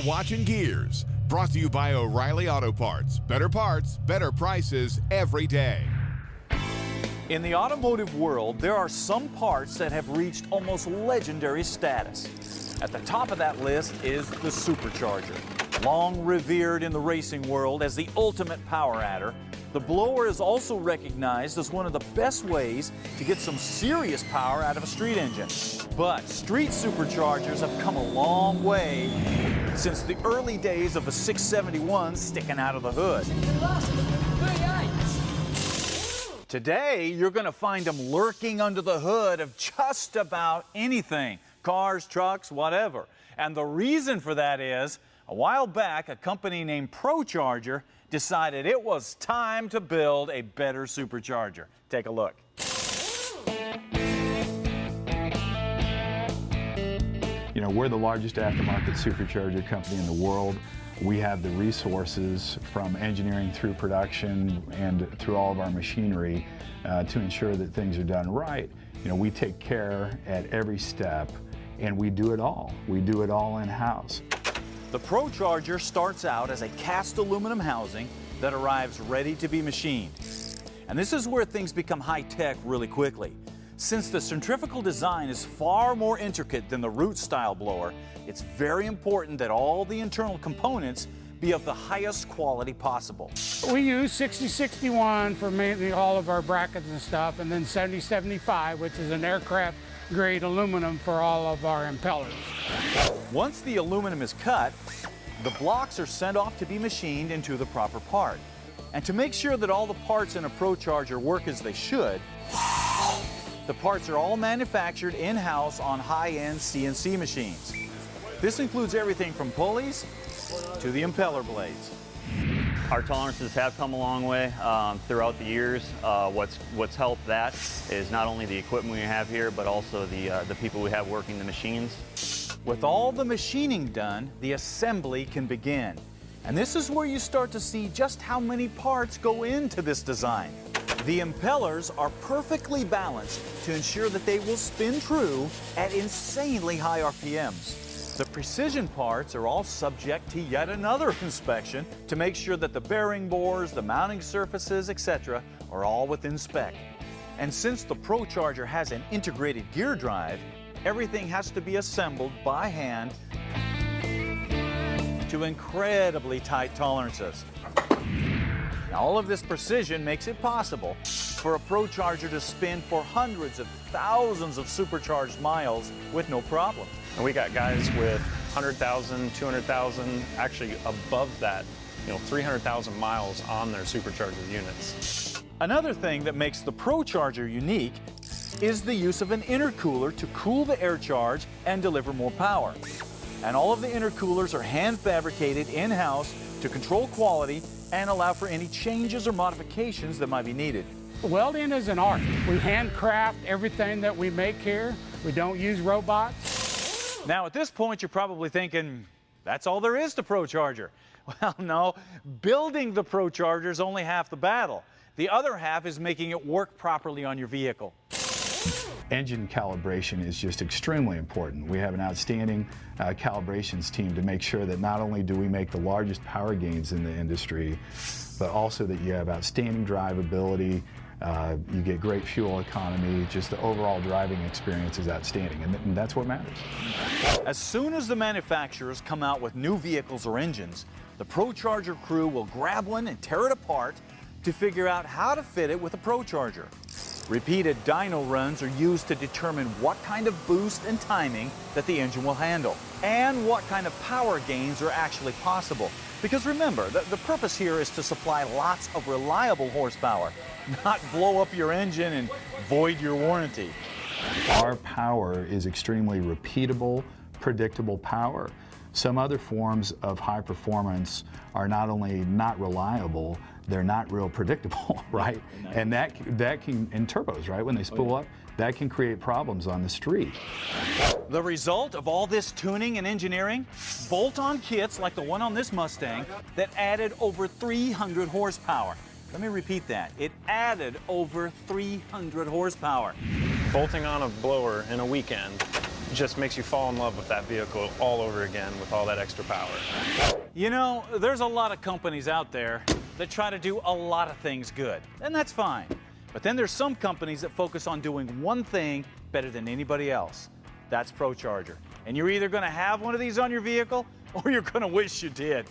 watching Gearz, brought to you by O'Reilly Auto Parts. Better parts, better prices every day. In the automotive world, there are some parts that have reached almost legendary status. At the top of that list is the supercharger. Long revered in the racing world as the ultimate power adder, the blower is also recognized as one of the best ways to get some serious power out of a street engine. But street superchargers have come a long way since the early days of the 671 sticking out of the hood. Today, you're going to find them lurking under the hood of just about anything. Cars, trucks, whatever. And the reason for that is, a while back, a company named ProCharger decided it was time to build a better supercharger. Take a look. You know, we're the largest aftermarket supercharger company in the world. We have the resources from engineering through production and through all of our machinery to ensure that things are done right. You know, we take care at every step and we do it all. We do it all in-house. The ProCharger starts out as a cast aluminum housing that arrives ready to be machined. And this is where things become high-tech really quickly. Since the centrifugal design is far more intricate than the root-style blower, it's very important that all the internal components be of the highest quality possible. We use 6061 for mainly all of our brackets and stuff, and then 7075, which is an aircraft grade aluminum for all of our impellers. Once the aluminum is cut, the blocks are sent off to be machined into the proper part. And to make sure that all the parts in a ProCharger work as they should, the parts are all manufactured in-house on high-end CNC machines. This includes everything from pulleys to the impeller blades. Our tolerances have come a long way throughout the years. What's helped that is not only the equipment we have here, but also the people we have working the machines. With all the machining done, the assembly can begin. And this is where you start to see just how many parts go into this design. The impellers are perfectly balanced to ensure that they will spin true at insanely high RPMs. The precision parts are all subject to yet another inspection to make sure that the bearing bores, the mounting surfaces, etc. are all within spec. And since the ProCharger has an integrated gear drive, everything has to be assembled by hand to incredibly tight tolerances. Now, all of this precision makes it possible for a ProCharger to spin for hundreds of thousands of supercharged miles with no problem. And we got guys with 100,000, 200,000, actually above that, 300,000 miles on their supercharger units. Another thing that makes the ProCharger unique is the use of an intercooler to cool the air charge and deliver more power. And all of the intercoolers are hand fabricated in-house to control quality and allow for any changes or modifications that might be needed. Welding is an art. We handcraft everything that we make here. We don't use robots. Now, at this point, you're probably thinking, that's all there is to ProCharger. Well, no, building the ProCharger is only half the battle. The other half is making it work properly on your vehicle. Engine calibration is just extremely important. We have an outstanding calibrations team to make sure that not only do we make the largest power gains in the industry, but also that you have outstanding drivability, you get great fuel economy, just the overall driving experience is outstanding, and that's what matters. As soon as the manufacturers come out with new vehicles or engines, the ProCharger crew will grab one and tear it apart to figure out how to fit it with a ProCharger. Repeated dyno runs are used to determine what kind of boost and timing that the engine will handle, and what kind of power gains are actually possible. Because remember, the purpose here is to supply lots of reliable horsepower, not blow up your engine and void your warranty. Our power is extremely repeatable, predictable power. Some other forms of high performance are not only not reliable, they're not real predictable, right? And that can, in turbos, right, when they spool up, that can create problems on the street. The result of all this tuning and engineering? Bolt-on kits like the one on this Mustang that added over 300 horsepower. Let me repeat that. It added over 300 horsepower. Bolting on a blower in a weekend just makes you fall in love with that vehicle all over again with all that extra power. You know, there's a lot of companies out there that try to do a lot of things good, and that's fine. But then there's some companies that focus on doing one thing better than anybody else. That's ProCharger. And you're either going to have one of these on your vehicle or you're going to wish you did.